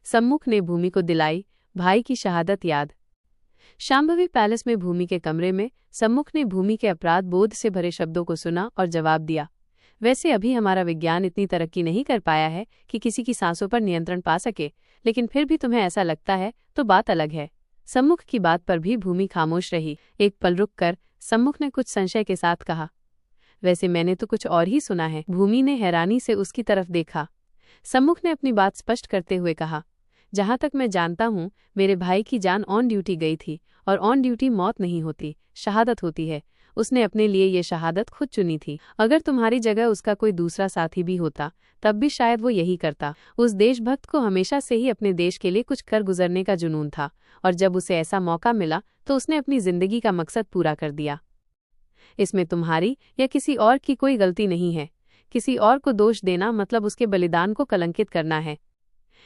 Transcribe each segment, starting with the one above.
सम्मुख ने भूमि को दिलाई भाई की शहादत याद। शांभवी पैलेस में भूमि के कमरे में सम्मुख ने भूमि के अपराध बोध से भरे शब्दों को सुना और जवाब दिया, वैसे अभी हमारा विज्ञान इतनी तरक्की नहीं कर पाया है कि किसी की सांसों पर नियंत्रण पा सके, लेकिन फिर भी तुम्हें ऐसा लगता है तो बात अलग है। सम्मुख की बात पर भी भूमि खामोश रही। एक पल रुक कर सम्मुख ने कुछ संशय के साथ कहा, वैसे मैंने तो कुछ और ही सुना है। भूमि ने हैरानी से उसकी तरफ देखा। सम्मुख ने अपनी बात स्पष्ट करते हुए कहा, जहां तक मैं जानता हूं मेरे भाई की जान ऑन ड्यूटी गई थी, और ऑन ड्यूटी मौत नहीं होती, शहादत होती है। उसने अपने लिए ये शहादत खुद चुनी थी। अगर तुम्हारी जगह उसका कोई दूसरा साथी भी होता तब भी शायद वो यही करता। उस देशभक्त को हमेशा से ही अपने देश के लिए कुछ कर गुजरने का जुनून था, और जब उसे ऐसा मौका मिला तो उसने अपनी जिंदगी का मकसद पूरा कर दिया। इसमें तुम्हारी या किसी और की कोई गलती नहीं है। किसी और को दोष देना मतलब उसके बलिदान को कलंकित करना है।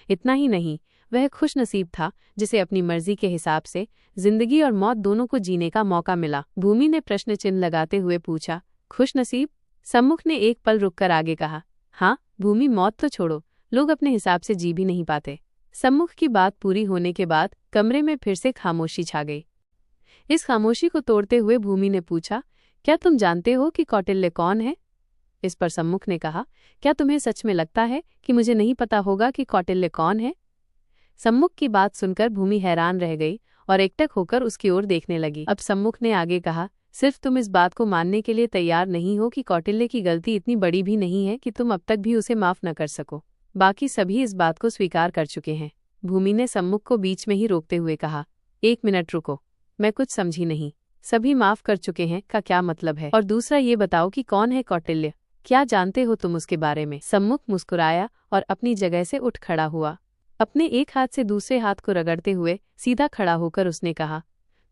इतना ही नहीं, वह खुशनसीब था जिसे अपनी मर्जी के हिसाब से जिंदगी और मौत दोनों को जीने का मौका मिला। भूमि ने प्रश्न चिन्ह लगाते हुए पूछा, खुशनसीब? सम्मुख ने एक पल रुककर आगे कहा, हाँ भूमि, मौत तो छोड़ो, लोग अपने हिसाब से जी भी नहीं पाते। सम्मुख की बात पूरी होने के बाद कमरे में फिर से खामोशी छा गई। इस खामोशी को तोड़ते हुए भूमि ने पूछा, क्या तुम जानते हो कि कौटिल्य कौन है? इस पर सम्मुख ने कहा, क्या तुम्हें सच में लगता है कि मुझे नहीं पता होगा कि कौटिल्य कौन है? सम्मुख की बात सुनकर भूमि हैरान रह गई और एकटक होकर उसकी ओर देखने लगी। अब सम्मुख ने आगे कहा, सिर्फ तुम इस बात को मानने के लिए तैयार नहीं हो कि कौटिल्य की गलती इतनी बड़ी भी नहीं है कि तुम अब तक भी उसे माफ न कर सको। बाकी सभी इस बात को स्वीकार कर चुके हैं। भूमि ने सम्मुख को बीच में ही रोकते हुए कहा, एक मिनट रुको, मैं कुछ समझी नहीं। सभी माफ कर चुके हैं का क्या मतलब है? और दूसरा ये बताओ कि कौन है कौटिल्य? क्या जानते हो तुम उसके बारे में? सम्मुख मुस्कुराया और अपनी जगह से उठ खड़ा हुआ। अपने एक हाथ से दूसरे हाथ को रगड़ते हुए सीधा खड़ा होकर उसने कहा,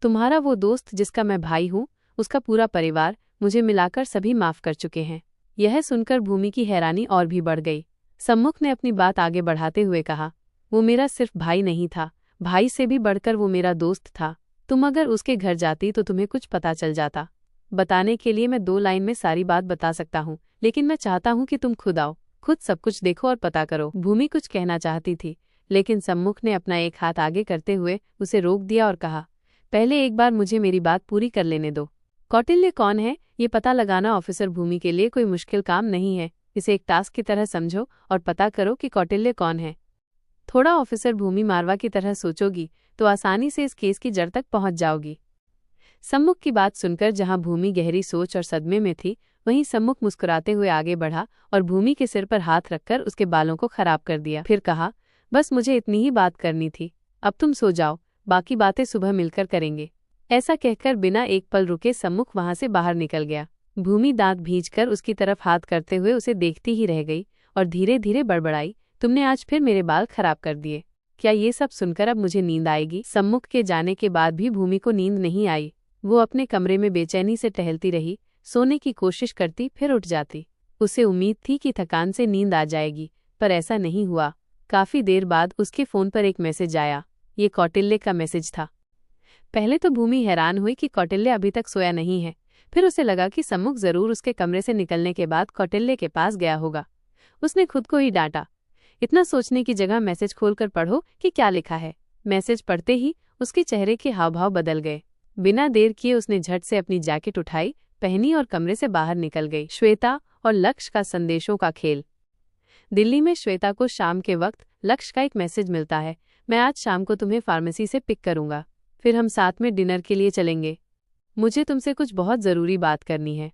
तुम्हारा वो दोस्त जिसका मैं भाई हूँ, उसका पूरा परिवार, मुझे मिलाकर सभी माफ कर चुके हैं। यह सुनकर भूमि की हैरानी और भी बढ़ गई। सम्मुख ने अपनी बात आगे बढ़ाते हुए कहा, वो मेरा सिर्फ भाई नहीं था, भाई से भी बढ़कर वो मेरा दोस्त था। तुम अगर उसके घर जाती तो तुम्हें कुछ पता चल जाता। बताने के लिए मैं 2 लाइन में सारी बात बता सकता हूँ, लेकिन मैं चाहता हूँ कि तुम खुद आओ, खुद सब कुछ देखो और पता करो। भूमि कुछ कहना चाहती थी, लेकिन सम्मुख ने अपना एक हाथ आगे करते हुए उसे रोक दिया और कहा, पहले एक बार मुझे मेरी बात पूरी कर लेने दो। कौटिल्य कौन है ये पता लगाना ऑफिसर भूमि के लिए कोई मुश्किल काम नहीं है। इसे एक टास्क की तरह समझो और पता करो कि कौटिल्य कौन है। थोड़ा ऑफिसर भूमि मारवा की तरह सोचोगी तो आसानी से इस केस की जड़ तक पहुंच जाओगी। सम्मुख की बात सुनकर जहां भूमि गहरी सोच और सदमे में थी, वहीं सम्मुख मुस्कुराते हुए आगे बढ़ा और भूमि के सिर पर हाथ रखकर उसके बालों को खराब कर दिया। फिर कहा, बस मुझे इतनी ही बात करनी थी, अब तुम सो जाओ, बाकी बातें सुबह मिलकर करेंगे। ऐसा कहकर बिना एक पल रुके सम्मुख वहां से बाहर निकल गया। भूमि दांत भींचकर उसकी तरफ हाथ करते हुए उसे देखती ही रह गई और धीरे धीरे बड़बड़ाई, तुमने आज फिर मेरे बाल खराब कर दिए। क्या ये सब सुनकर अब मुझे नींद आएगी? सम्मुख के जाने के बाद भी भूमि को नींद नहीं आई। वो अपने कमरे में बेचैनी से टहलती रही, सोने की कोशिश करती फिर उठ जाती। उसे उम्मीद थी कि थकान से नींद आ जाएगी, पर ऐसा नहीं हुआ। काफी देर बाद उसके फोन पर एक मैसेज आया। ये कौटिल्य का मैसेज था। पहले तो भूमि हैरान हुई कि कौटिल्य अभी तक सोया नहीं है। फिर उसे लगा कि सम्मुख जरूर उसके कमरे से निकलने के बाद कौटिल्य के पास गया होगा। उसने खुद को ही डांटा, इतना सोचने की जगह मैसेज खोलकर पढ़ो कि क्या लिखा है। मैसेज पढ़ते ही उसके चेहरे के हाव भाव बदल गए। बिना देर किए उसने झट से अपनी जैकेट उठाई, पहनी और कमरे से बाहर निकल गई। श्वेता और लक्ष्य का संदेशों का खेल। दिल्ली में श्वेता को शाम के वक्त लक्ष्य का एक मैसेज मिलता है, मैं आज शाम को तुम्हें फार्मेसी से पिक करूंगा, फिर हम साथ में डिनर के लिए चलेंगे। मुझे तुमसे कुछ बहुत जरूरी बात करनी है।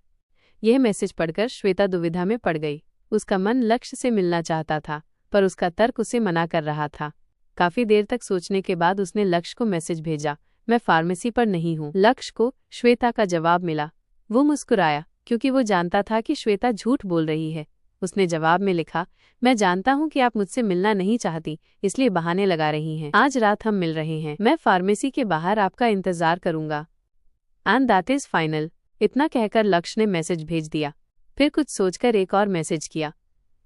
यह मैसेज पढ़कर श्वेता दुविधा में पड़ गई। उसका मन लक्ष्य से मिलना चाहता था, पर उसका तर्क उसे मना कर रहा था। काफी देर तक सोचने के बाद उसने लक्ष्य को मैसेज भेजा, मैं फार्मेसी पर नहीं हूँ। लक्ष्य को श्वेता का जवाब मिला। वो मुस्कुराया, क्योंकि वो जानता था कि श्वेता झूठ बोल रही है। उसने जवाब में लिखा, मैं जानता हूँ कि आप मुझसे मिलना नहीं चाहती, इसलिए बहाने लगा रही हैं। आज रात हम मिल रहे हैं। मैं फार्मेसी के बाहर आपका इंतजार करूंगा। And that is final. इतना कहकर लक्ष्य ने मैसेज भेज दिया। फिर कुछ सोचकर एक और मैसेज किया,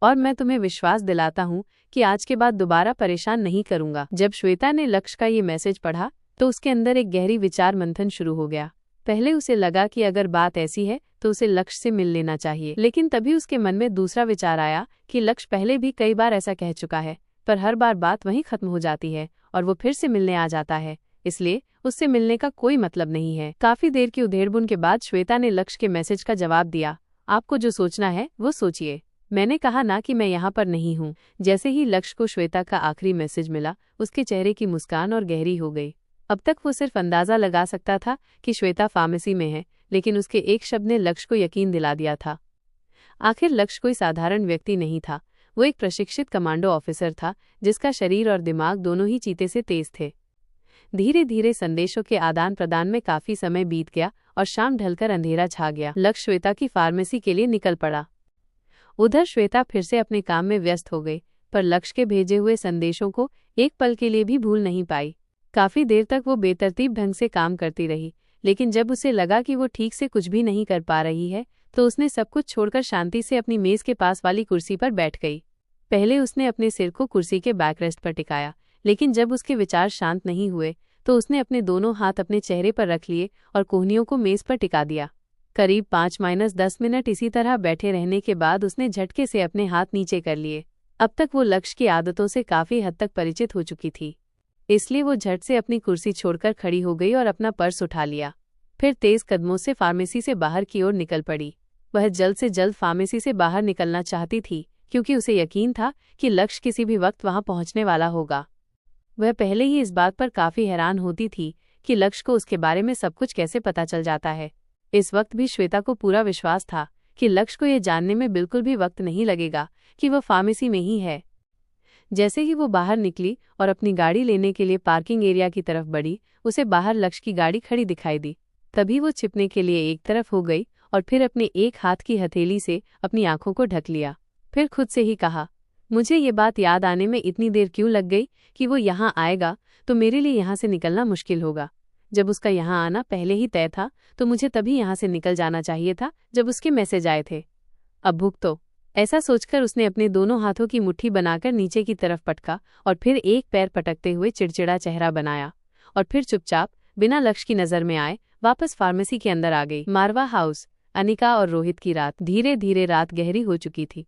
और मैं तुम्हें विश्वास दिलाता हूँ कि आज के बाद दोबारा परेशान नहीं करूंगा। जब श्वेता ने लक्ष्य का ये मैसेज पढ़ा तो उसके अंदर एक गहरी विचार मंथन शुरू हो गया। पहले उसे लगा कि अगर बात ऐसी है तो उसे लक्ष्य से मिल लेना चाहिए, लेकिन तभी उसके मन में दूसरा विचार आया कि लक्ष्य पहले भी कई बार ऐसा कह चुका है, पर हर बार बात वहीं खत्म हो जाती है और वो फिर से मिलने आ जाता है, इसलिए उससे मिलने का कोई मतलब नहीं है। काफी देर की उधेड़बुन के बाद श्वेता ने लक्ष्य के मैसेज का जवाब दिया, आपको जो सोचना है वो सोचिए, मैंने कहा ना कि मैं यहाँ पर नहीं हूँ। जैसे ही लक्ष्य को श्वेता का आखिरी मैसेज मिला, उसके चेहरे की मुस्कान और गहरी हो गई। अब तक वो सिर्फ अंदाजा लगा सकता था कि श्वेता फार्मेसी में है, लेकिन उसके एक शब्द ने लक्ष्य को यकीन दिला दिया था। आखिर लक्ष्य कोई साधारण व्यक्ति नहीं था, वो एक प्रशिक्षित कमांडो ऑफिसर था जिसका शरीर और दिमाग दोनों ही चीते से तेज थे। धीरे धीरे संदेशों के आदान प्रदान में काफी समय बीत गया और शाम ढलकर अंधेरा छा गया। लक्ष्य श्वेता की फार्मेसी के लिए निकल पड़ा। उधर श्वेता फिर से अपने काम में व्यस्त हो गई, पर लक्ष्य के भेजे हुए संदेशों को एक पल के लिए भी भूल नहीं पाई। काफी देर तक वो बेतरतीब ढंग से काम करती रही, लेकिन जब उसे लगा कि वो ठीक से कुछ भी नहीं कर पा रही है, तो उसने सब कुछ छोड़कर शांति से अपनी मेज के पास वाली कुर्सी पर बैठ गई। पहले उसने अपने सिर को कुर्सी के बैकरेस्ट पर टिकाया, लेकिन जब उसके विचार शांत नहीं हुए तो उसने अपने दोनों हाथ अपने चेहरे पर रख लिए और कोहनियों को मेज पर टिका दिया। करीब 5-10 मिनट इसी तरह बैठे रहने के बाद उसने झटके से अपने हाथ नीचे कर लिए। अब तक वो लक्ष्य की आदतों से काफी हद तक परिचित हो चुकी थी, इसलिए वो झट से अपनी कुर्सी छोड़कर खड़ी हो गई और अपना पर्स उठा लिया। फिर तेज कदमों से फार्मेसी से बाहर की ओर निकल पड़ी। वह जल्द से जल्द फार्मेसी से बाहर निकलना चाहती थी, क्योंकि उसे यकीन था कि लक्ष्य किसी भी वक्त वहां पहुंचने वाला होगा। वह पहले ही इस बात पर काफी हैरान होती थी कि लक्ष्य को उसके बारे में सब कुछ कैसे पता चल जाता है। इस वक्त भी श्वेता को पूरा विश्वास था कि लक्ष्य को यह जानने में बिल्कुल भी वक्त नहीं लगेगा कि वह फार्मेसी में ही है। जैसे ही वो बाहर निकली और अपनी गाड़ी लेने के लिए पार्किंग एरिया की तरफ बढ़ी, उसे बाहर लक्ष्य की गाड़ी खड़ी दिखाई दी। तभी वो छिपने के लिए एक तरफ हो गई और फिर अपने एक हाथ की हथेली से अपनी आंखों को ढक लिया। फिर खुद से ही कहा, मुझे ये बात याद आने में इतनी देर क्यों लग गई कि वो यहाँ आएगा तो मेरे लिए यहाँ से निकलना मुश्किल होगा। जब उसका यहाँ आना पहले ही तय था तो मुझे तभी यहाँ से निकल जाना चाहिए था जब उसके मैसेज आए थे। अब भुगतो। ऐसा सोचकर उसने अपने दोनों हाथों की मुट्ठी बनाकर नीचे की तरफ पटका और फिर एक पैर पटकते हुए चिड़चिड़ा चेहरा बनाया और फिर चुपचाप बिना लक्ष्य की नजर में आए वापस फार्मेसी के अंदर आ गई। मारवा हाउस। अनिका और रोहित की रात। धीरे धीरे रात गहरी हो चुकी थी।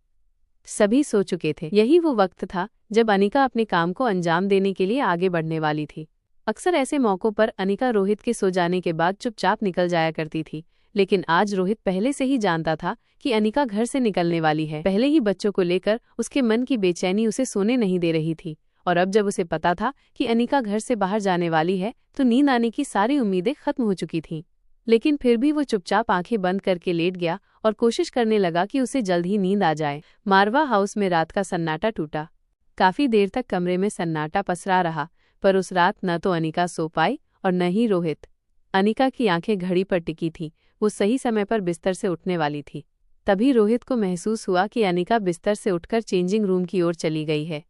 सभी सो चुके थे। यही वो वक्त था जब अनिका अपने काम को अंजाम देने के लिए आगे बढ़ने वाली थी। अक्सर ऐसे मौकों पर अनिका रोहित के सो जाने के बाद चुपचाप निकल जाया करती थी, लेकिन आज रोहित पहले से ही जानता था कि अनिका घर से निकलने वाली है। पहले ही बच्चों को लेकर उसके मन की बेचैनी उसे सोने नहीं दे रही थी, और अब जब उसे पता था कि अनिका घर से बाहर जाने वाली है तो नींद आने की सारी उम्मीदें खत्म हो चुकी थीं। लेकिन फिर भी वो चुपचाप आंखें बंद करके लेट गया और कोशिश करने लगा कि उसे जल्द ही नींद आ जाए। मारवा हाउस में रात का सन्नाटा टूटा। काफी देर तक कमरे में सन्नाटा पसरा रहा, पर उस रात न तो अनिका सो पाई और न ही रोहित। अनिका की आंखें घड़ी पर टिकी थीं, वो सही समय पर बिस्तर से उठने वाली थी। तभी रोहित को महसूस हुआ कि अनिका बिस्तर से उठकर चेंजिंग रूम की ओर चली गई है।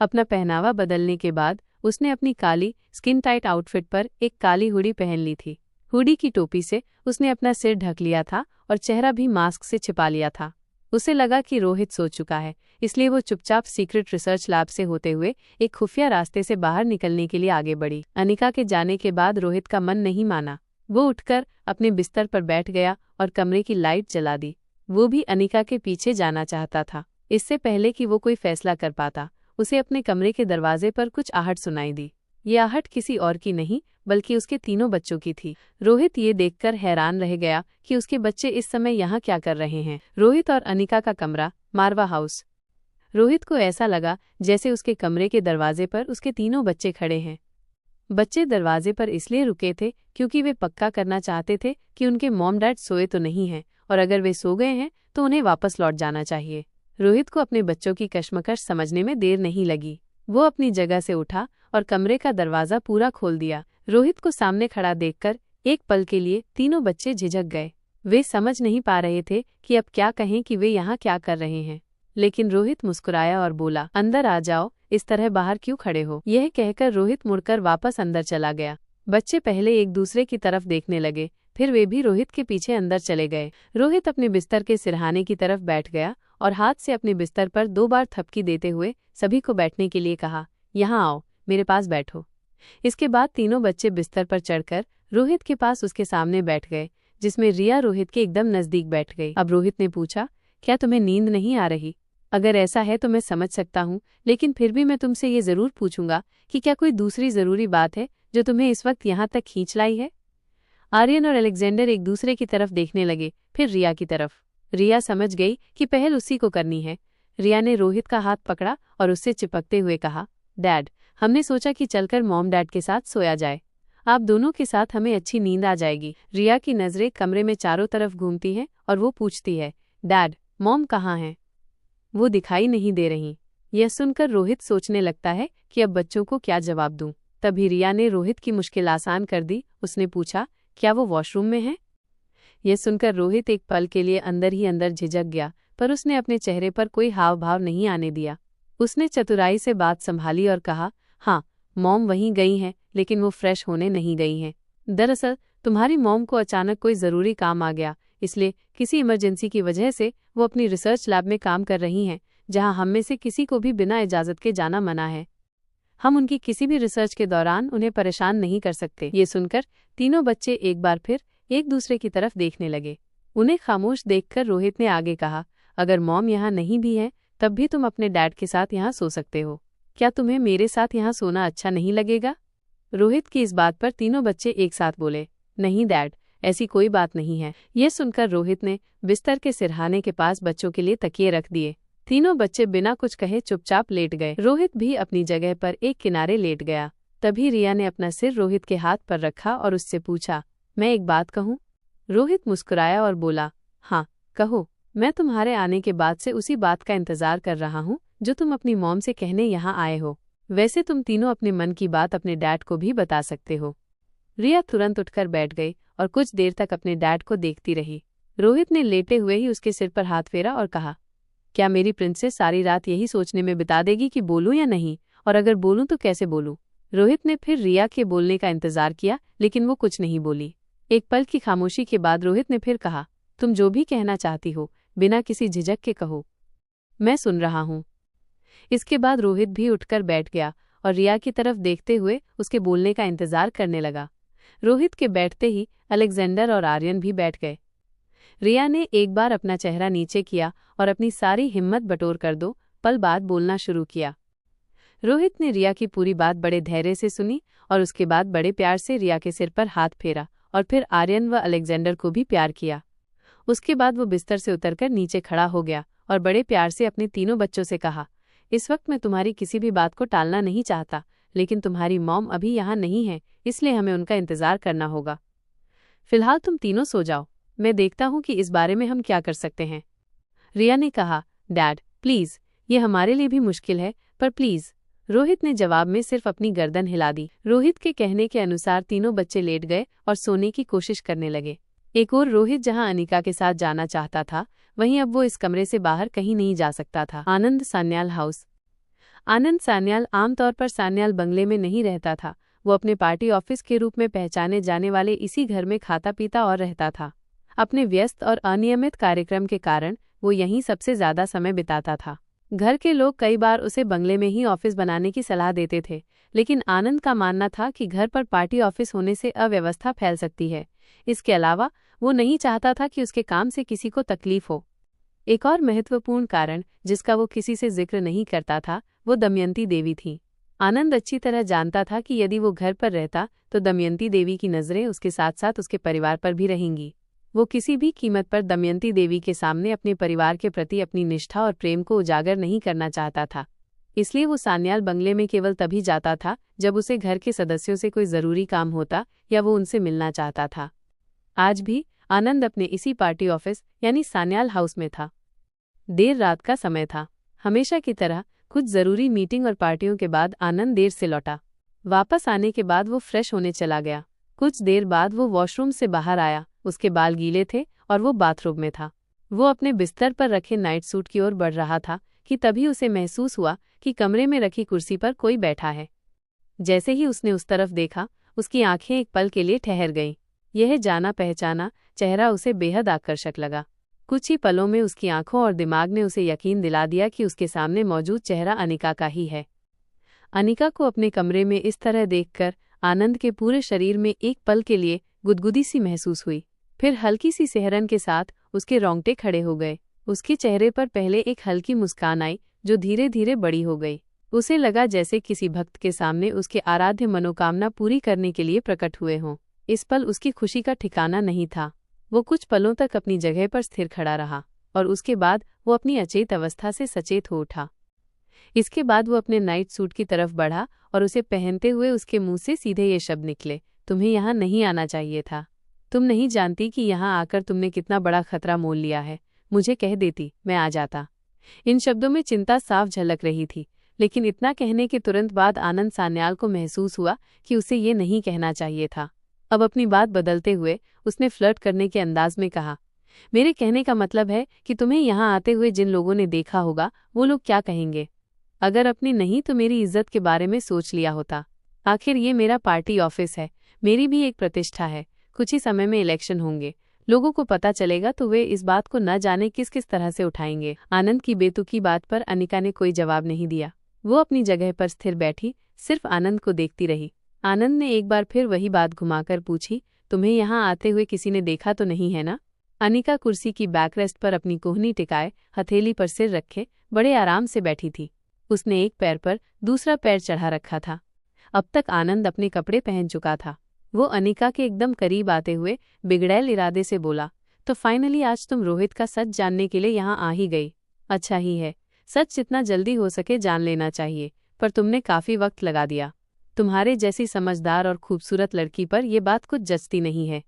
अपना पहनावा बदलने के बाद उसने अपनी काली स्किन टाइट आउटफिट पर एक काली हुडी पहन ली थी। हुडी की टोपी से उसने अपना सिर ढक लिया था और चेहरा भी मास्क से छिपा लिया था। उसे लगा कि रोहित सो चुका है, इसलिए वो चुपचाप सीक्रेट रिसर्च लैब से होते हुए एक खुफिया रास्ते से बाहर निकलने के लिए आगे बढ़ी। अनिका के जाने के बाद रोहित का मन नहीं माना। वो उठकर अपने बिस्तर पर बैठ गया और कमरे की लाइट जला दी। वो भी अनिका के पीछे जाना चाहता था। इससे पहले कि वो कोई फैसला कर पाता, उसे अपने कमरे के दरवाजे पर कुछ आहट सुनाई दी। ये आहट किसी और की नहीं बल्कि उसके तीनों बच्चों की थी। रोहित ये देखकर हैरान रह गया कि उसके बच्चे इस समय यहाँ क्या कर रहे हैं। रोहित और अनिका का कमरा, मारवा हाउस। रोहित को ऐसा लगा जैसे उसके कमरे के दरवाजे पर उसके तीनों बच्चे खड़े हैं। बच्चे दरवाजे पर इसलिए रुके थे क्योंकि वे पक्का करना चाहते थे कि उनके मॉम डैड सोए तो नहीं हैं, और अगर वे सो गए हैं तो उन्हें वापस लौट जाना चाहिए। रोहित को अपने बच्चों की कश्मकश समझने में देर नहीं लगी। वो अपनी जगह से उठा और कमरे का दरवाजा पूरा खोल दिया। रोहित को सामने खड़ा देखकर एक पल के लिए तीनों बच्चे झिझक गए। वे समझ नहीं पा रहे थे कि अब क्या कहें कि वे यहाँ क्या कर रहे हैं। लेकिन रोहित मुस्कुराया और बोला, अंदर आ जाओ, इस तरह बाहर क्यों खड़े हो। यह कहकर रोहित मुड़कर वापस अंदर चला गया। बच्चे पहले एक दूसरे की तरफ देखने लगे, फिर वे भी रोहित के पीछे अंदर चले गए। रोहित अपने बिस्तर के सिरहाने की तरफ बैठ गया और हाथ से अपने बिस्तर पर 2 बार थपकी देते हुए सभी को बैठने के लिए कहा, यहाँ आओ, मेरे पास बैठो। इसके बाद तीनों बच्चे बिस्तर पर चढ़कर रोहित के पास उसके सामने बैठ गए, जिसमें रिया रोहित के एकदम नजदीक बैठ गई। अब रोहित ने पूछा, क्या तुम्हें नींद नहीं आ रही? अगर ऐसा है तो मैं समझ सकता हूँ, लेकिन फिर भी मैं तुमसे ये ज़रूर पूछूंगा कि क्या कोई दूसरी ज़रूरी बात है जो तुम्हें इस वक्त यहाँ तक खींच लाई है। आर्यन और अलेक्जेंडर एक दूसरे की तरफ देखने लगे, फिर रिया की तरफ। रिया समझ गई कि पहल उसी को करनी है। रिया ने रोहित का हाथ पकड़ा और उससे चिपकते हुए कहा, डैड, हमने सोचा कि चलकर मॉम डैड के साथ सोया जाए। आप दोनों के साथ हमें अच्छी नींद आ जाएगी। रिया की नज़रें कमरे में चारों तरफ घूमती हैं और वो पूछती है, डैड, मॉम कहाँ हैं? वो दिखाई नहीं दे रही। यह सुनकर रोहित सोचने लगता है कि अब बच्चों को क्या जवाब दूं। तभी रिया ने रोहित की मुश्किल आसान कर दी। उसने पूछा, क्या वो वॉशरूम में है? यह सुनकर रोहित एक पल के लिए अंदर ही अंदर झिझक गया, पर उसने अपने चेहरे पर कोई हाव भाव नहीं आने दिया। उसने चतुराई से बात संभाली और कहा, हाँ, मॉम वहीं गई हैं, लेकिन वो फ्रेश होने नहीं गई हैं। दरअसल तुम्हारी मॉम को अचानक कोई ज़रूरी काम आ गया, इसलिए किसी इमरजेंसी की वजह से वो अपनी रिसर्च लैब में काम कर रही हैं, जहां हम में से किसी को भी बिना इजाज़त के जाना मना है। हम उनकी किसी भी रिसर्च के दौरान उन्हें परेशान नहीं कर सकते। ये सुनकर तीनों बच्चे एक बार फिर एक दूसरे की तरफ देखने लगे। उन्हें खामोश देखकर रोहित ने आगे कहा, अगर मॉम यहाँ नहीं भी है तब भी तुम अपने डैड के साथ यहाँ सो सकते हो। क्या तुम्हें मेरे साथ यहाँ सोना अच्छा नहीं लगेगा? रोहित की इस बात पर तीनों बच्चे एक साथ बोले, नहीं डैड, ऐसी कोई बात नहीं है। यह सुनकर रोहित ने बिस्तर के सिरहाने के पास बच्चों के लिए तकिए रख दिए। तीनों बच्चे बिना कुछ कहे चुपचाप लेट गए। रोहित भी अपनी जगह पर एक किनारे लेट गया। तभी रिया ने अपना सिर रोहित के हाथ पर रखा और उससे पूछा, मैं एक बात कहूँ? रोहित मुस्कुराया और बोला, हाँ, कहो। मैं तुम्हारे आने के बाद से उसी बात का इंतजार कर रहा हूँ जो तुम अपनी मॉम से कहने यहाँ आए हो। वैसे तुम तीनों अपने मन की बात अपने डैड को भी बता सकते हो। रिया तुरंत उठकर बैठ गई और कुछ देर तक अपने डैड को देखती रही। रोहित ने लेटे हुए ही उसके सिर पर हाथ फेरा और कहा, क्या मेरी प्रिंसेस सारी रात यही सोचने में बिता देगी कि बोलूं या नहीं, और अगर बोलूं तो कैसे बोलूं? रोहित ने फिर रिया के बोलने का इंतजार किया, लेकिन वो कुछ नहीं बोली। एक पल की खामोशी के बाद रोहित ने फिर कहा, तुम जो भी कहना चाहती हो बिना किसी झिझक के कहो, मैं सुन रहा हूँ। इसके बाद रोहित भी उठकर बैठ गया और रिया की तरफ देखते हुए उसके बोलने का इंतजार करने लगा। रोहित के बैठते ही अलेक्जेंडर और आर्यन भी बैठ गए। रिया ने एक बार अपना चेहरा नीचे किया और अपनी सारी हिम्मत बटोर कर 2 पल बाद बोलना शुरू किया। रोहित ने रिया की पूरी बात बड़े धैर्य से सुनी और उसके बाद बड़े प्यार से रिया के सिर पर हाथ फेरा और फिर आर्यन व अलेक्जेंडर को भी प्यार किया। उसके बाद वो बिस्तर से उतरकर नीचे खड़ा हो गया और बड़े प्यार से अपने तीनों बच्चों से कहा, इस वक्त मैं तुम्हारी किसी भी बात को टालना नहीं चाहता, लेकिन तुम्हारी मॉम अभी यहाँ नहीं है, इसलिए हमें उनका इंतजार करना होगा। फिलहाल तुम तीनों सो जाओ, मैं देखता हूँ कि इस बारे में हम क्या कर सकते हैं। रिया ने कहा, डैड प्लीज़, ये हमारे लिए भी मुश्किल है, पर प्लीज़। रोहित ने जवाब में सिर्फ अपनी गर्दन हिला दी। रोहित के कहने के अनुसार तीनों बच्चे लेट गए और सोने की कोशिश करने लगे। एक और रोहित जहां अनिका के साथ जाना चाहता था, वहीं अब वो इस कमरे से बाहर कहीं नहीं जा सकता था। आनंद सान्याल हाउस। आनंद सान्याल आमतौर पर सान्याल बंगले में नहीं रहता था। वो अपने पार्टी ऑफिस के रूप में पहचाने जाने वाले इसी घर में खाता पीता और रहता था। अपने व्यस्त और अनियमित कार्यक्रम के कारण वो यहीं सबसे ज्यादा समय बिताता था। घर के लोग कई बार उसे बंगले में ही ऑफिस बनाने की सलाह देते थे, लेकिन आनंद का मानना था कि घर पर पार्टी ऑफिस होने से अव्यवस्था फैल सकती है। इसके अलावा वो नहीं चाहता था कि उसके काम से किसी को तकलीफ हो। एक और महत्वपूर्ण कारण जिसका वो किसी से जिक्र नहीं करता था, वो दमयंती देवी थी। आनंद अच्छी तरह जानता था कि यदि वो घर पर रहता तो दमयंती देवी की नज़रें उसके साथ साथ उसके परिवार पर भी रहेंगी। वो किसी भी कीमत पर दमयंती देवी के सामने अपने परिवार के प्रति अपनी निष्ठा और प्रेम को उजागर नहीं करना चाहता था। इसलिए वो सान्याल बंगले में केवल तभी जाता था जब उसे घर के सदस्यों से कोई ज़रूरी काम होता या वो उनसे मिलना चाहता था। आज भी आनंद अपने इसी पार्टी ऑफिस यानी सान्याल हाउस में था। देर रात का समय था। हमेशा की तरह कुछ ज़रूरी मीटिंग और पार्टियों के बाद आनंद देर से लौटा। वापस आने के बाद वो फ्रेश होने चला गया। कुछ देर बाद वो वॉशरूम से बाहर आया। उसके बाल गीले थे और वो बाथरूम में था। वो अपने बिस्तर पर रखे नाइट सूट की ओर बढ़ रहा था कि तभी उसे महसूस हुआ कि कमरे में रखी कुर्सी पर कोई बैठा है। जैसे ही उसने उस तरफ देखा, उसकी आंखें एक पल के लिए ठहर गईं। यह जाना पहचाना चेहरा उसे बेहद आकर्षक लगा। कुछ ही पलों में उसकी आंखों और दिमाग ने उसे यकीन दिला दिया कि उसके सामने मौजूद चेहरा अनिका का ही है। अनिका को अपने कमरे में इस तरह देखकर आनंद के पूरे शरीर में एक पल के लिए गुदगुदी सी महसूस हुई। फिर हल्की सी सिहरन के साथ उसके रोंगटे खड़े हो गए। उसके चेहरे पर पहले एक हल्की मुस्कान आई जो धीरे धीरे बड़ी हो गई। उसे लगा जैसे किसी भक्त के सामने उसके आराध्य मनोकामना पूरी करने के लिए प्रकट हुए हों। इस पल उसकी खुशी का ठिकाना नहीं था। वो कुछ पलों तक अपनी जगह पर स्थिर खड़ा रहा और उसके बाद वो अपनी अचेत अवस्था से सचेत हो उठा। इसके बाद वो अपने नाइट सूट की तरफ बढ़ा और उसे पहनते हुए उसके मुंह से सीधे ये शब्द निकले, तुम्हें यहाँ नहीं आना चाहिए था। तुम नहीं जानती कि यहाँ आकर तुमने कितना बड़ा खतरा मोल लिया है। मुझे कह देती, मैं आ जाता। इन शब्दों में चिंता साफ झलक रही थी, लेकिन इतना कहने के तुरंत बाद आनंद सान्याल को महसूस हुआ कि उसे ये नहीं कहना चाहिए था। अब अपनी बात बदलते हुए उसने फ्लर्ट करने के अंदाज में कहा, मेरे कहने का मतलब है कि तुम्हें यहाँ आते हुए जिन लोगों ने देखा होगा वो लोग क्या कहेंगे। अगर अपनी नहीं तो मेरी इज्जत के बारे में सोच लिया होता। आखिर ये मेरा पार्टी ऑफिस है, मेरी भी एक प्रतिष्ठा है। कुछ ही समय में इलेक्शन होंगे, लोगों को पता चलेगा तो वे इस बात को न जाने किस किस तरह से उठाएंगे। आनंद की बेतुकी बात पर अनिका ने कोई जवाब नहीं दिया। वो अपनी जगह पर स्थिर बैठी सिर्फ आनंद को देखती रही। आनंद ने एक बार फिर वही बात घुमाकर पूछी, तुम्हें यहाँ आते हुए किसी ने देखा तो नहीं है ना? अनिका कुर्सी की बैकरेस्ट पर अपनी कोहनी टिकाए हथेली पर सिर रखे बड़े आराम से बैठी थी। उसने एक पैर पर दूसरा पैर चढ़ा रखा था। अब तक आनंद अपने कपड़े पहन चुका था। वो अनिका के एकदम करीब आते हुए बिगड़ैल इरादे से बोला, तो फाइनली आज तुम रोहित का सच जानने के लिए यहाँ आ ही गई। अच्छा ही है, सच जितना जल्दी हो सके जान लेना चाहिए, पर तुमने काफी वक्त लगा दिया। तुम्हारे जैसी समझदार और खूबसूरत लड़की पर यह बात कुछ जचती नहीं है।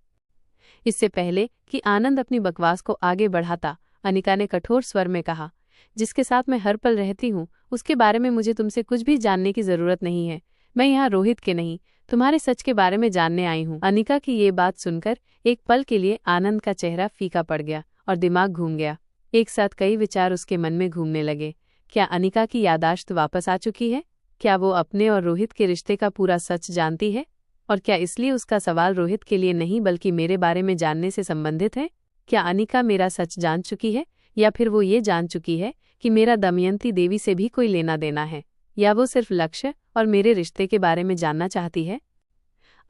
इससे पहले कि आनंद अपनी बकवास को आगे बढ़ाता, अनिका ने कठोर स्वर में कहा, जिसके साथ मैं हर पल रहती हूँ उसके बारे में मुझे तुमसे कुछ भी जानने की जरूरत नहीं है। मैं यहाँ रोहित के नहीं, तुम्हारे सच के बारे में जानने आई हूँ। अनिका की ये बात सुनकर एक पल के लिए आनंद का चेहरा फीका पड़ गया और दिमाग घूम गया। एक साथ कई विचार उसके मन में घूमने लगे। क्या अनिका की याददाश्त वापस आ चुकी है? क्या वो अपने और रोहित के रिश्ते का पूरा सच जानती है? और क्या इसलिए उसका सवाल रोहित के लिए नहीं बल्कि मेरे बारे में जानने से संबंधित है? क्या अनिका मेरा सच जान चुकी है, या फिर वो ये जान चुकी है कि मेरा दमयंती देवी से भी कोई लेना देना है, या वो सिर्फ लक्ष्य और मेरे रिश्ते के बारे में जानना चाहती है?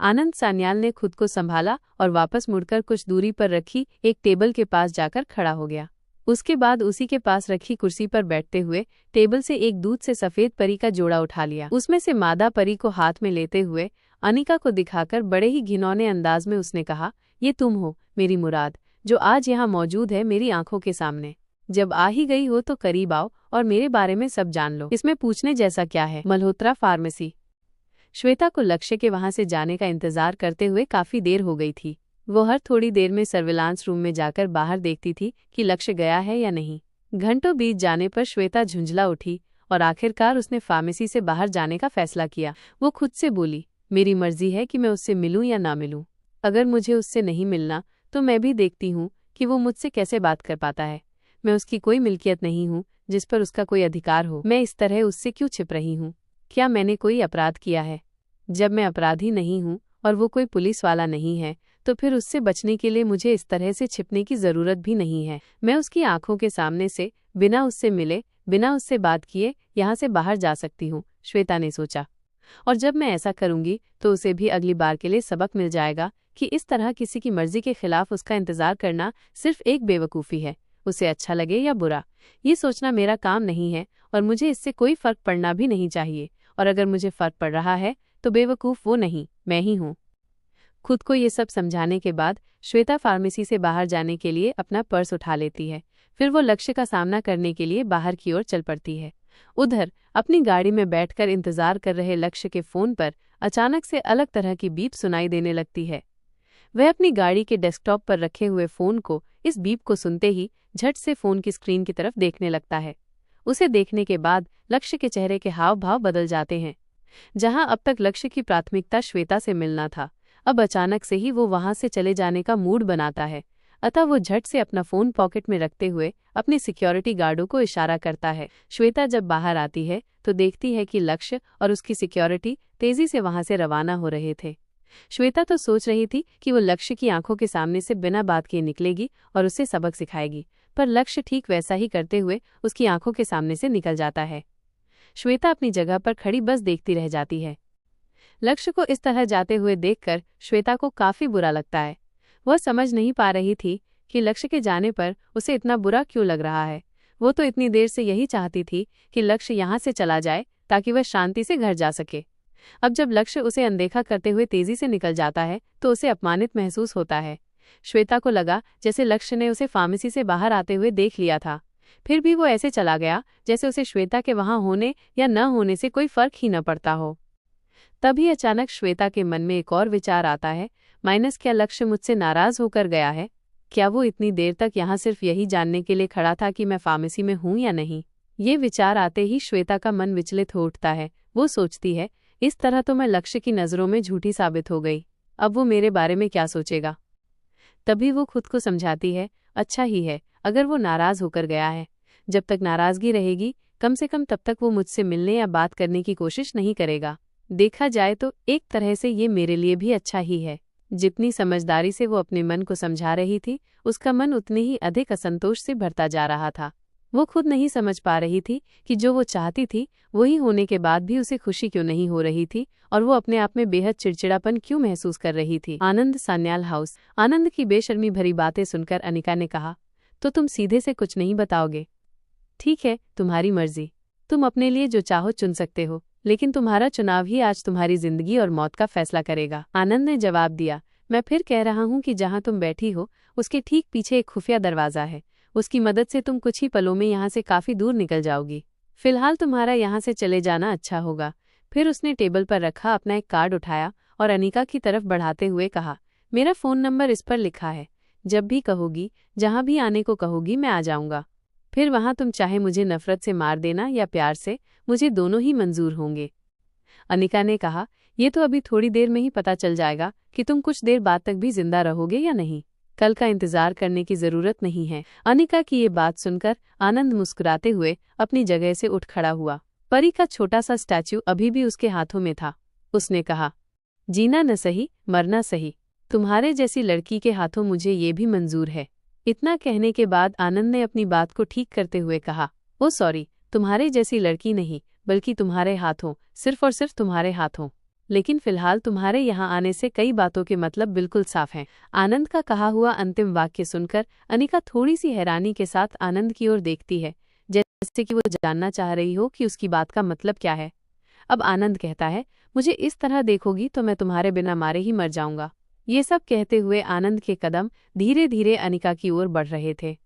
आनंद सान्याल ने खुद को संभाला और वापस मुड़कर कुछ दूरी पर रखी एक टेबल के पास जाकर खड़ा हो गया। उसके बाद उसी के पास रखी कुर्सी पर बैठते हुए टेबल से एक दूध से सफेद परी का जोड़ा उठा लिया। उसमें से मादा परी को हाथ में लेते हुए अनिका को दिखाकर बड़े ही घिनौने अंदाज में उसने कहा, ये तुम हो मेरी मुराद, जो आज यहाँ मौजूद है मेरी आंखों के सामने। जब आ ही गई हो तो करीब आओ और मेरे बारे में सब जान लो। इसमें पूछने जैसा क्या है? मल्होत्रा फार्मेसी। श्वेता को लक्ष्य के वहां से जाने का इंतजार करते हुए काफी देर हो गई थी। वो हर थोड़ी देर में सर्विलांस रूम में जाकर बाहर देखती थी कि लक्ष्य गया है या नहीं। घंटों बीत जाने पर श्वेता झुंझला उठी और आखिरकार उसने फार्मेसी से बाहर जाने का फैसला किया। वो खुद से बोली, मेरी मर्जी है कि मैं उससे मिलूं या ना मिलूं। अगर मुझे उससे नहीं मिलना तो मैं भी देखती हूँ कि वो मुझसे कैसे बात कर पाता है। मैं उसकी कोई मिल्कियत नहीं हूँ जिस पर उसका कोई अधिकार हो। मैं इस तरह उससे क्यों छिप रही हूँ? क्या मैंने कोई अपराध किया है? जब मैं अपराधी नहीं हूँ और वो कोई पुलिस वाला नहीं है तो फिर उससे बचने के लिए मुझे इस तरह से छिपने की जरूरत भी नहीं है। मैं उसकी आंखों के सामने से बिना उससे मिले, बिना उससे बात किए यहाँ से बाहर जा सकती हूँ, श्वेता ने सोचा। और जब मैं ऐसा करूंगी तो उसे भी अगली बार के लिए सबक मिल जाएगा कि इस तरह किसी की मर्जी के खिलाफ उसका इंतजार करना सिर्फ एक बेवकूफ़ी है। उसे अच्छा लगे या बुरा, ये सोचना मेरा काम नहीं है और मुझे इससे कोई फर्क पड़ना भी नहीं चाहिए। और अगर मुझे फर्क पड़ रहा है तो बेवकूफ़ वो नहीं, मैं ही हूँ। खुद को ये सब समझाने के बाद श्वेता फार्मेसी से बाहर जाने के लिए अपना पर्स उठा लेती है। फिर वो लक्ष्य का सामना करने के लिए बाहर की ओर चल पड़ती है। उधर अपनी गाड़ी में बैठकर इंतजार कर रहे लक्ष्य के फोन पर अचानक से अलग तरह की बीप सुनाई देने लगती है। वह अपनी गाड़ी के डेस्कटॉप पर रखे हुए फोन को इस बीप को सुनते ही झट से फोन की स्क्रीन की तरफ देखने लगता है। उसे देखने के बाद लक्ष्य के चेहरे के हाव भाव बदल जाते हैं। जहां अब तक लक्ष्य की प्राथमिकता श्वेता से मिलना था, अब अचानक से ही वो वहां से चले जाने का मूड बनाता है। अतः वो झट से अपना फोन पॉकेट में रखते हुए अपने सिक्योरिटी गार्डों को इशारा करता है। श्वेता जब बाहर आती है तो देखती है कि लक्ष्य और उसकी सिक्योरिटी तेजी से वहां से रवाना हो रहे थे। श्वेता तो सोच रही थी कि वो लक्ष्य की आंखों के सामने से बिना बात किए निकलेगी और उसे सबक सिखाएगी, पर लक्ष्य ठीक वैसा ही करते हुए उसकी आंखों के सामने से निकल जाता है। श्वेता अपनी जगह पर खड़ी बस देखती रह जाती है। लक्ष्य को इस तरह जाते हुए देखकर श्वेता को काफी बुरा लगता है। वह समझ नहीं पा रही थी कि लक्ष्य के जाने पर उसे इतना बुरा क्यों लग रहा है। वो तो इतनी देर से यही चाहती थी कि लक्ष्य यहाँ से चला जाए ताकि वह शांति से घर जा सके। अब जब लक्ष्य उसे अनदेखा करते हुए तेजी से निकल जाता है तो उसे अपमानित महसूस होता है। श्वेता को लगा जैसे लक्ष्य ने उसे फार्मेसी से बाहर आते हुए देख लिया था, फिर भी वो ऐसे चला गया जैसे उसे श्वेता के वहां होने या न होने से कोई फर्क ही न पड़ता हो। तभी अचानक श्वेता के मन में एक और विचार आता है, क्या लक्ष्य मुझसे नाराज होकर गया है? क्या वो इतनी देर तक यहाँ सिर्फ यही जानने के लिए खड़ा था कि मैं फार्मेसी में हूँ या नहीं? ये विचार आते ही श्वेता का मन विचलित हो उठता है। वो सोचती है, इस तरह तो मैं लक्ष्य की नज़रों में झूठी साबित हो गई। अब वो मेरे बारे में क्या सोचेगा? तभी वो खुद को समझाती है, अच्छा ही है अगर वो नाराज होकर गया है। जब तक नाराजगी रहेगी कम से कम तब तक वो मुझसे मिलने या बात करने की कोशिश नहीं करेगा। देखा जाए तो एक तरह से ये मेरे लिए भी अच्छा ही है। जितनी समझदारी से वो अपने मन को समझा रही थी, उसका मन उतने ही अधिक असंतोष से भरता जा रहा था। वो खुद नहीं समझ पा रही थी कि जो वो चाहती थी वही होने के बाद भी उसे खुशी क्यों नहीं हो रही थी और वो अपने आप में बेहद चिड़चिड़ापन क्यों महसूस कर रही थी। आनंद सान्याल हाउस। आनंद की बेशर्मी भरी बातें सुनकर अनिका ने कहा, तो तुम सीधे से कुछ नहीं बताओगे? ठीक है, तुम्हारी मर्जी। तुम अपने लिए जो चाहो चुन सकते हो, लेकिन तुम्हारा चुनाव ही आज तुम्हारी जिंदगी और मौत का फैसला करेगा। आनंद ने जवाब दिया, मैं फिर कह रहा हूँ कि जहाँ तुम बैठी हो उसके ठीक पीछे एक खुफिया दरवाजा है। उसकी मदद से तुम कुछ ही पलों में यहाँ से काफी दूर निकल जाओगी। फिलहाल तुम्हारा यहाँ से चले जाना अच्छा होगा। फिर उसने टेबल पर रखा अपना एक कार्ड उठाया और अनिका की तरफ बढ़ाते हुए कहा, मेरा फ़ोन नंबर इस पर लिखा है। जब भी कहोगी, जहाँ भी आने को कहोगी, मैं आ जाऊँगा। फिर वहाँ तुम चाहे मुझे नफरत से मार देना या प्यार से, मुझे दोनों ही मंजूर होंगे। अनिका ने कहा, ये तो अभी थोड़ी देर में ही पता चल जाएगा कि तुम कुछ देर बाद तक भी जिंदा रहोगे या नहीं। कल का इंतजार करने की जरूरत नहीं है। अनिका की ये बात सुनकर आनंद मुस्कुराते हुए अपनी जगह से उठ खड़ा हुआ। परी का छोटा सा स्टैच्यू अभी भी उसके हाथों में था। उसने कहा, जीना न सही मरना सही, तुम्हारे जैसी लड़की के हाथों मुझे ये भी मंजूर है। इतना कहने के बाद आनंद ने अपनी बात को ठीक करते हुए कहा, ओ सॉरी, तुम्हारे जैसी लड़की नहीं बल्कि तुम्हारे हाथों, सिर्फ और सिर्फ तुम्हारे हाथों। लेकिन फिलहाल तुम्हारे यहाँ आने से कई बातों के मतलब बिल्कुल साफ हैं। आनंद का कहा हुआ अंतिम वाक्य सुनकर अनिका थोड़ी सी हैरानी के साथ आनंद की ओर देखती है, जैसे कि वो जानना चाह रही हो कि उसकी बात का मतलब क्या है। अब आनंद कहता है, मुझे इस तरह देखोगी तो मैं तुम्हारे बिना मारे ही मर जाऊंगा। ये सब कहते हुए आनंद के कदम धीरे धीरे अनिका की ओर बढ़ रहे थे।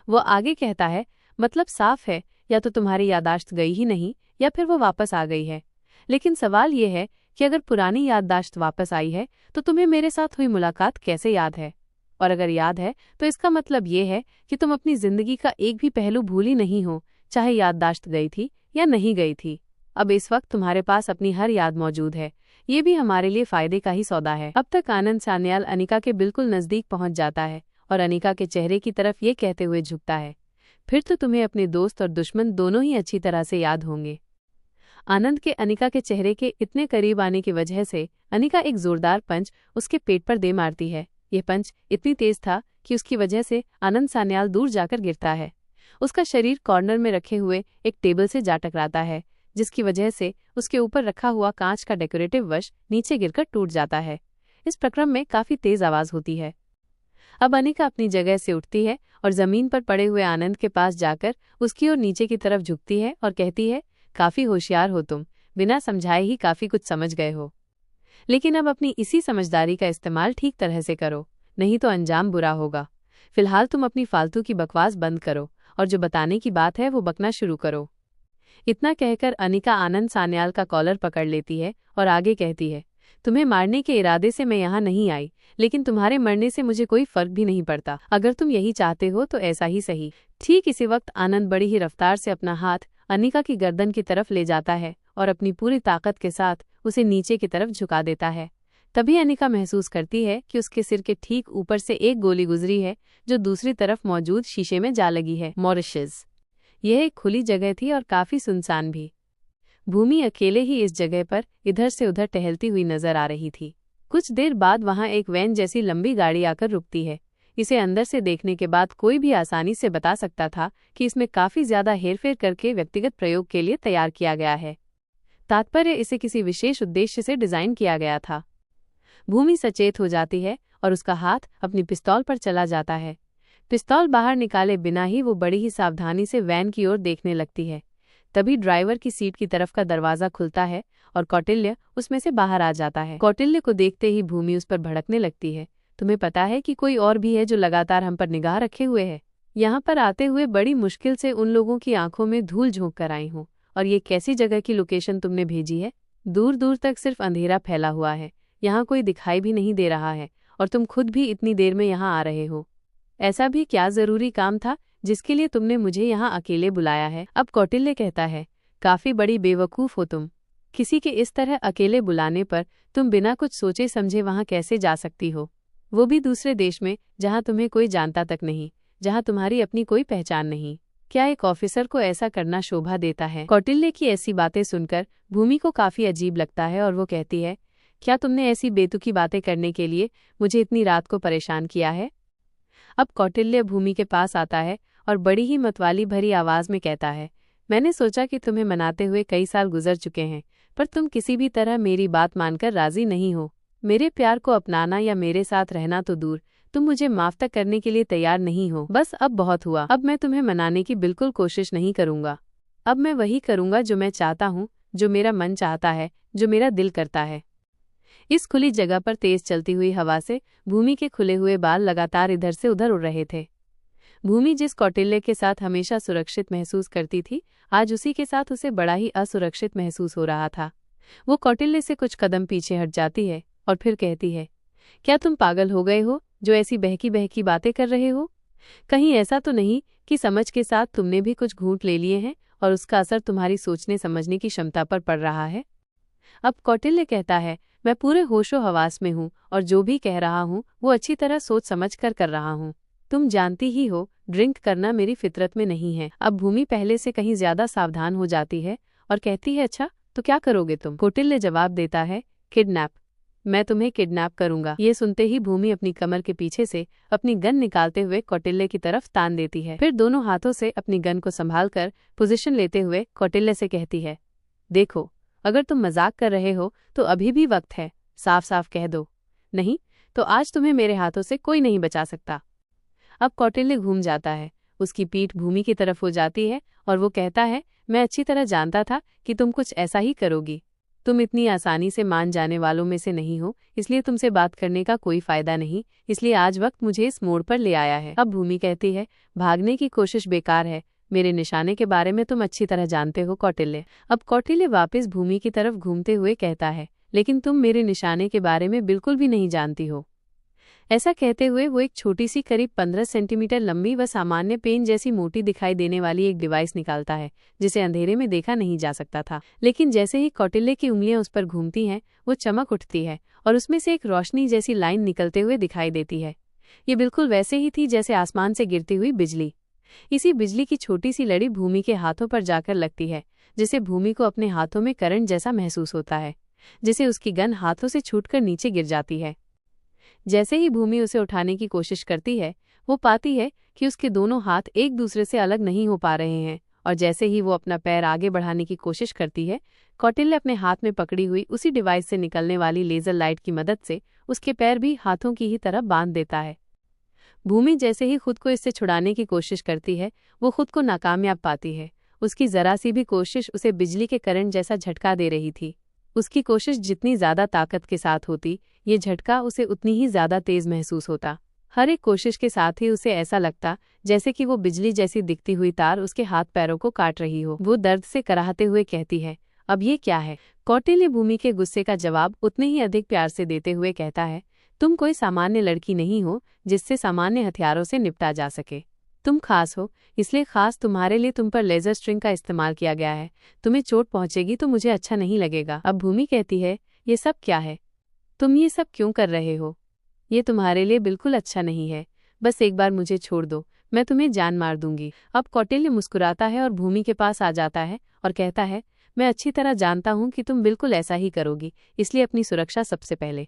वो आगे कहता है, मतलब साफ है, या तो तुम्हारी याददाश्त गई ही नहीं या फिर वो वापस आ गई है। लेकिन सवाल ये है कि अगर पुरानी याददाश्त वापस आई है तो तुम्हें मेरे साथ हुई मुलाकात कैसे याद है? और अगर याद है तो इसका मतलब ये है कि तुम अपनी जिंदगी का एक भी पहलू भूली नहीं हो, चाहे याददाश्त गई थी या नहीं गई थी। अब इस वक्त तुम्हारे पास अपनी हर याद मौजूद है। ये भी हमारे लिए फायदे का ही सौदा है। अब तक आनंद सान्याल अनिका के बिल्कुल नजदीक पहुंच जाता है और अनिका के चेहरे की तरफ ये कहते हुए झुकता है, फिर तो तुम्हें अपने दोस्त और दुश्मन दोनों ही अच्छी तरह से याद होंगे। आनंद के अनिका के चेहरे के इतने करीब आने की वजह से अनिका एक जोरदार पंच उसके पेट पर दे मारती है। यह पंच इतनी तेज था कि उसकी वजह से आनंद सान्याल दूर जाकर गिरता है। उसका शरीर कॉर्नर में रखे हुए एक टेबल से जा टकराता है, जिसकी वजह से उसके ऊपर रखा हुआ कांच का डेकोरेटिव वश नीचे गिरकर टूट जाता है। इस प्रक्रम में काफी तेज आवाज होती है। अब अनिका अपनी जगह से उठती है और जमीन पर पड़े हुए आनंद के पास जाकर उसकी ओर नीचे की तरफ झुकती है और कहती है, काफी होशियार हो तुम, बिना समझाए ही काफी कुछ समझ गए हो। लेकिन अब अपनी इसी समझदारी का इस्तेमाल ठीक तरह से करो, नहीं तो अंजाम बुरा होगा। फिलहाल तुम अपनी फालतू की बकवास बंद करो और जो बताने की बात है वो बकना शुरू करो। इतना कहकर अनिका आनंद सान्याल का कॉलर पकड़ लेती है और आगे कहती है, तुम्हें मारने के इरादे से मैं यहाँ नहीं आई, लेकिन तुम्हारे मरने से मुझे कोई फर्क भी नहीं पड़ता। अगर तुम यही चाहते हो तो ऐसा ही सही। ठीक इसी वक्त आनंद बड़ी ही रफ्तार से अपना हाथ अनिका की गर्दन की तरफ ले जाता है और अपनी पूरी ताकत के साथ उसे नीचे की तरफ झुका देता है। तभी अनिका महसूस करती है कि उसके सिर के ठीक ऊपर से एक गोली गुजरी है जो दूसरी तरफ मौजूद शीशे में जा लगी है। मॉरिशस। यह एक खुली जगह थी और काफी सुनसान भी। भूमि अकेले ही इस जगह पर इधर से उधर टहलती हुई नजर आ रही थी। कुछ देर बाद वहां एक वैन जैसी लंबी गाड़ी आकर रुकती है। इसे अंदर से देखने के बाद कोई भी आसानी से बता सकता था कि इसमें काफी ज्यादा हेरफेर करके व्यक्तिगत प्रयोग के लिए तैयार किया गया है। तात्पर्य, इसे किसी विशेष उद्देश्य से डिजाइन किया गया था। भूमि सचेत हो जाती है और उसका हाथ अपनी पिस्तौल पर चला जाता है। पिस्तौल बाहर निकाले बिना ही वो बड़ी ही सावधानी से वैन की ओर देखने लगती है। तभी ड्राइवर की सीट की तरफ का दरवाजा खुलता है और कौटिल्य उसमें से बाहर आ जाता है। कौटिल्य को देखते ही भूमि उस पर भड़कने लगती है। तुम्हें पता है कि कोई और भी है जो लगातार हम पर निगाह रखे हुए है। यहाँ पर आते हुए बड़ी मुश्किल से उन लोगों की आंखों में धूल झोंक कर आई हूँ। और ये कैसी जगह की लोकेशन तुमने भेजी है? दूर दूर तक सिर्फ अंधेरा फैला हुआ है, यहाँ कोई दिखाई भी नहीं दे रहा है, और तुम खुद भी इतनी देर में यहाँ आ रहे हो। ऐसा भी क्या जरूरी काम था जिसके लिए तुमने मुझे यहाँ अकेले बुलाया है? अब कौटिल्य कहता है, काफी बड़ी बेवकूफ हो तुम। किसी के इस तरह अकेले बुलाने पर तुम बिना कुछ सोचे समझे वहाँ कैसे जा सकती हो, वो भी दूसरे देश में जहाँ तुम्हें कोई जानता तक नहीं, जहाँ तुम्हारी अपनी कोई पहचान नहीं। क्या एक ऑफिसर को ऐसा करना शोभा देता है? कौटिल्य की ऐसी बातें सुनकर भूमि को काफी अजीब लगता है और वो कहती है, क्या तुमने ऐसी बेतुकी बातें करने के लिए मुझे इतनी रात को परेशान किया है? अब कौटिल्य भूमि के पास आता है और बड़ी ही मतवाली भरी आवाज में कहता है, मैंने सोचा कि तुम्हें मनाते हुए कई साल गुजर चुके हैं, पर तुम किसी भी तरह मेरी बात मानकर राजी नहीं हो। मेरे प्यार को अपनाना या मेरे साथ रहना तो दूर, तुम मुझे माफ तक करने के लिए तैयार नहीं हो। बस अब बहुत हुआ। अब मैं तुम्हें मनाने की बिल्कुल कोशिश नहीं करूंगा। अब मैं वही करूंगा जो मैं चाहता हूँ, जो मेरा मन चाहता है, जो मेरा दिल करता है। इस खुली जगह पर तेज चलती हुई हवा से भूमि के खुले हुए बाल लगातार इधर से उधर उड़ रहे थे। भूमि जिस कौटिल्य के साथ हमेशा सुरक्षित महसूस करती थी, आज उसी के साथ उसे बड़ा ही असुरक्षित महसूस हो रहा था। वो कौटिल्य से कुछ कदम पीछे हट जाती है और फिर कहती है, क्या तुम पागल हो गए हो जो ऐसी बहकी बहकी बातें कर रहे हो? कहीं ऐसा तो नहीं कि समझ के साथ तुमने भी कुछ घूंट ले लिए हैं और उसका असर तुम्हारी सोचने समझने की क्षमता पर पड़ रहा है? अब कौटिल्य कहता है, मैं पूरे होशो हवास में हूँ और जो भी कह रहा हूँ वो अच्छी तरह सोच समझ कर रहा हूँ। तुम जानती ही हो, ड्रिंक करना मेरी फितरत में नहीं है। अब भूमि पहले से कहीं ज्यादा सावधान हो जाती है और कहती है, अच्छा तो क्या करोगे तुम? कौटिल्य जवाब देता है, किडनैप। मैं तुम्हें किडनैप करूंगा। ये सुनते ही भूमि अपनी कमर के पीछे से अपनी गन निकालते हुए कौटिल्य की तरफ तान देती है। फिर दोनों हाथों से अपनी गन को संभालकर पोजीशन लेते हुए कौटिल्य से कहती है, देखो, अगर तुम मजाक कर रहे हो तो अभी भी वक्त है, साफ साफ कह दो, नहीं तो आज तुम्हें मेरे हाथों से कोई नहीं बचा सकता। अब कौटिल्य घूम जाता है, उसकी पीठ भूमि की तरफ हो जाती है और वो कहता है, मैं अच्छी तरह जानता था कि तुम कुछ ऐसा ही करोगी। तुम इतनी आसानी से मान जाने वालों में से नहीं हो, इसलिए तुमसे बात करने का कोई फायदा नहीं, इसलिए आज वक्त मुझे इस मोड़ पर ले आया है। अब भूमि कहती है, भागने की कोशिश बेकार है, मेरे निशाने के बारे में तुम अच्छी तरह जानते हो कौटिल्य। अब कौटिल्य वापस भूमि की तरफ घूमते हुए कहता है, लेकिन तुम मेरे निशाने के बारे में बिल्कुल भी नहीं जानती हो। ऐसा कहते हुए वो एक छोटी सी करीब 15 सेंटीमीटर लंबी व सामान्य पेन जैसी मोटी दिखाई देने वाली एक डिवाइस निकालता है, जिसे अंधेरे में देखा नहीं जा सकता था। लेकिन जैसे ही कौटिल्य की उंगलियां उस पर घूमती हैं, वो चमक उठती है और उसमें से एक रोशनी जैसी लाइन निकलते हुए दिखाई देती है। ये बिल्कुल वैसे ही थी जैसे आसमान से गिरती हुई बिजली। इसी बिजली की छोटी सी लड़ी भूमि के हाथों पर जाकर लगती है, जिसे भूमि को अपने हाथों में करंट जैसा महसूस होता है, जिसे उसकी गन हाथों से छूटकर नीचे गिर जाती है। जैसे ही भूमि उसे उठाने की कोशिश करती है, वो पाती है कि उसके दोनों हाथ एक दूसरे से अलग नहीं हो पा रहे हैं, और जैसे ही वो अपना पैर आगे बढ़ाने की कोशिश करती है, कौटिल्य अपने हाथ में पकड़ी हुई उसी डिवाइस से निकलने वाली लेजर लाइट की मदद से उसके पैर भी हाथों की ही तरह बांध देता है। भूमि जैसे ही खुद को इससे छुड़ाने की कोशिश करती है, वो खुद को नाकामयाब पाती है। उसकी जरा सी भी कोशिश उसे बिजली के करंट जैसा झटका दे रही थी। उसकी कोशिश जितनी ज्यादा ताकत के साथ होती, ये झटका उसे उतनी ही ज्यादा तेज महसूस होता। हर एक कोशिश के साथ ही उसे ऐसा लगता जैसे कि वो बिजली जैसी दिखती हुई तार उसके हाथ पैरों को काट रही हो। वो दर्द से कराहते हुए कहती है, अब ये क्या है? कौटिल्य भूमि के गुस्से का जवाब उतने ही अधिक प्यार से देते हुए कहता है, तुम कोई सामान्य लड़की नहीं हो जिससे सामान्य हथियारों से निपटा जा सके। तुम खास हो, इसलिए खास तुम्हारे लिए तुम पर लेजर स्ट्रिंग का इस्तेमाल किया गया है। तुम्हें चोट पहुंचेगी तो मुझे अच्छा नहीं लगेगा। अब भूमि कहती है, ये सब क्या है? तुम ये सब क्यों कर रहे हो? ये तुम्हारे लिए बिल्कुल अच्छा नहीं है। बस एक बार मुझे छोड़ दो, मैं तुम्हें जान मार दूंगी। अब कौटिल्य मुस्कुराता है और भूमि के पास आ जाता है और कहता है, मैं अच्छी तरह जानता हूँ कि तुम बिल्कुल ऐसा ही करोगी, इसलिए अपनी सुरक्षा सबसे पहले।